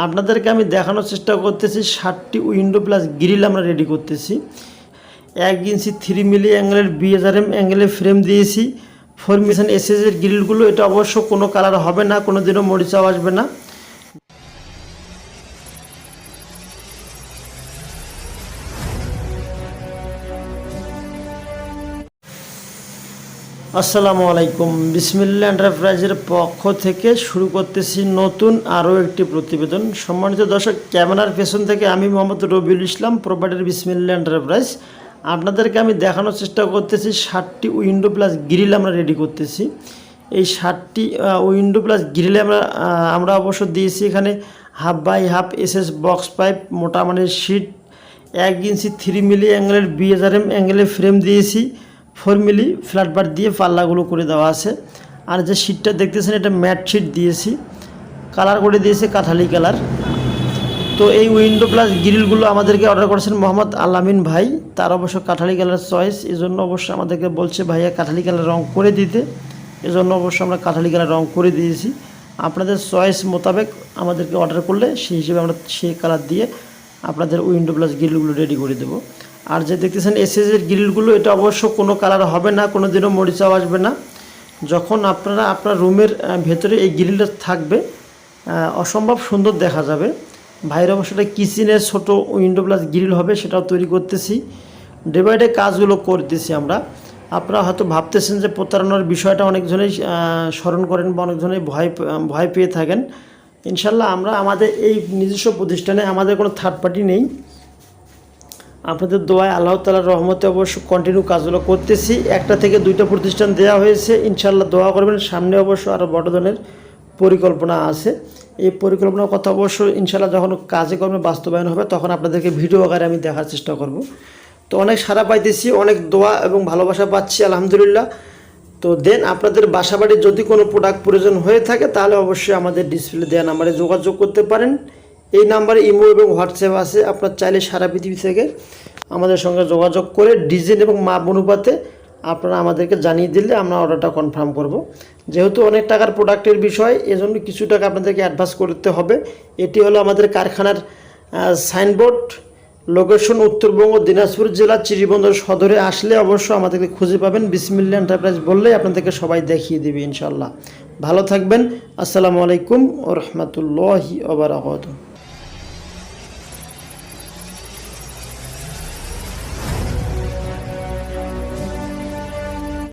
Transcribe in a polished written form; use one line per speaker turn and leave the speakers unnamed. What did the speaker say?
আপনাদেরকে আমি দেখানোর চেষ্টা করতেছি 60টি উইন্ডো প্লাস গ্রিল আমরা রেডি করতেছি। 1 ইঞ্চি 3 মিলি অ্যাঙ্গেলের BHRM অ্যাঙ্গেলের ফ্রেম দিয়েছি। 4 মিশন এসএসের গ্রিলগুলো, এটা অবশ্য কোনো কালার হবে না, কোনো দিনও মরিচাও আসবে না। আসসালামু আলাইকুম, বিসমিল্লাহ এন্টারপ্রাইজের পক্ষ থেকে শুরু করতেছি নতুন আরও একটি প্রতিবেদন। সম্মানিত দর্শক, ক্যামেরার পেছন থেকে আমি মোহাম্মদ রবিউল ইসলাম, প্রোভাইডার বিসমিল্লাহ এন্টারপ্রাইজ। আপনাদেরকে আমি দেখানোর চেষ্টা করতেছি 60টি উইন্ডো প্লাস গ্রিল আমরা রেডি করতেছি। এই 60টি উইন্ডো প্লাস গ্রিলে আমরা অবশ্য দিয়েছি এখানে half by half SS box pipe, মোটা মানের শিট, 1 ইঞ্চি 3 মিলি অ্যাঙ্গেলের BHRM অ্যাঙ্গেলের ফ্রেম দিয়েছি। 4 মিলি ফ্ল্যাট বার দিয়ে পাল্লাগুলো করে দেওয়া আছে। আর যে শিটটা দেখতেছেন এটা ম্যাট শিট দিয়েছি, কালার করে দিয়েছি কাঠালি কালার। তো এই উইন্ডো প্লাস গ্রিলগুলো আমাদেরকে অর্ডার করেছেন মোহাম্মদ আলামিন ভাই, তার অবশ্য কাঠালি কালার চয়েস, এই জন্য অবশ্য আমাদেরকে বলছে ভাইয়া কাঠালি কালার রং করে দিতে, এজন্য অবশ্য আমরা কাঠালি কালার রং করে দিয়েছি। আপনাদের চয়েস মোতাবেক আমাদেরকে অর্ডার করলে সেই হিসেবে আমরা সেই কালার দিয়ে আপনাদের উইন্ডো প্লাস গ্রিলগুলো রেডি করে দেবো। আর যে দেখতেছেন এসএসের গ্রিলগুলো, এটা অবশ্য কোনো কালার হবে না, কোনো দিনও মরিচাও আসবে না। যখন আপনার রুমের ভেতরে এই গ্রিলটা থাকবে অসম্ভব সুন্দর দেখা যাবে। বাইরে অবশ্য কিচেনের ছোট উইন্ডো প্লাস গ্রিল হবে, সেটাও তৈরি করতেছি। ডে বাই ডে কাজগুলো করতেছি আমরা। আপনারা হয়তো ভাবতেছেন যে প্রতারণার বিষয়টা অনেকজনেই স্মরণ করেন বা অনেকজনেই ভয় পেয়ে থাকেন। ইনশাল্লাহ আমরা আমাদের এই নিজস্ব প্রতিষ্ঠানে আমাদের কোনো থার্ড পার্টি নেই। আপনাদের দোয়ায় আল্লাহ তাআলার রহমতে অবশ্য কন্টিনিউ কাজগুলো করতেছি। 1টা থেকে 2টা প্রতিষ্ঠান দেওয়া হয়েছে, ইনশাল্লাহ দোয়া করবেন। সামনে অবশ্য আরও বড় ধরনের পরিকল্পনা আছে। এই পরিকল্পনার কথা অবশ্য ইনশাল্লাহ যখন কাজে কর্মে বাস্তবায়ন হবে তখন আপনাদেরকে ভিডিও আকারে আমি দেখার চেষ্টা করব। তো অনেক সাড়া পাইতেছি, অনেক দোয়া এবং ভালোবাসা পাচ্ছি আলহামদুলিল্লাহ। তো দেন আপনাদের বাসাবাড়ির যদি কোনো প্রোডাক্ট প্রয়োজন হয়ে থাকে তাহলে অবশ্যই আমাদের ডিসপ্লে দেওয়া নাম্বারে যোগাযোগ করতে পারেন। এই নাম্বারে ইমো এবং হোয়াটসঅ্যাপ আছে, আপনার চাইলে সারা পৃথিবী থেকে আমাদের সঙ্গে যোগাযোগ করে ডিজাইন এবং মাপ অনুপাতে আপনারা আমাদেরকে জানিয়ে দিলে আমরা অর্ডারটা কনফার্ম করব। যেহেতু অনেক টাকার প্রোডাক্টের বিষয়, এজন্য কিছু টাকা আপনাদেরকে অ্যাডভান্স করতে হবে। এটি হলো আমাদের কারখানার সাইনবোর্ড, লোকেশন উত্তরবঙ্গ দিনাজপুর জেলা চিরিবন্দর সদরে। আসলে অবশ্য আমাদেরকে খুঁজে পাবেন, বিসমিল্লাহ এন্টারপ্রাইজ বললেই আপনাদেরকে সবাই দেখিয়ে দেবে ইনশাল্লাহ। ভালো থাকবেন। আসসালামু আলাইকুম ওয়া রাহমাতুল্লাহি ওয়া বারাকাতুহু।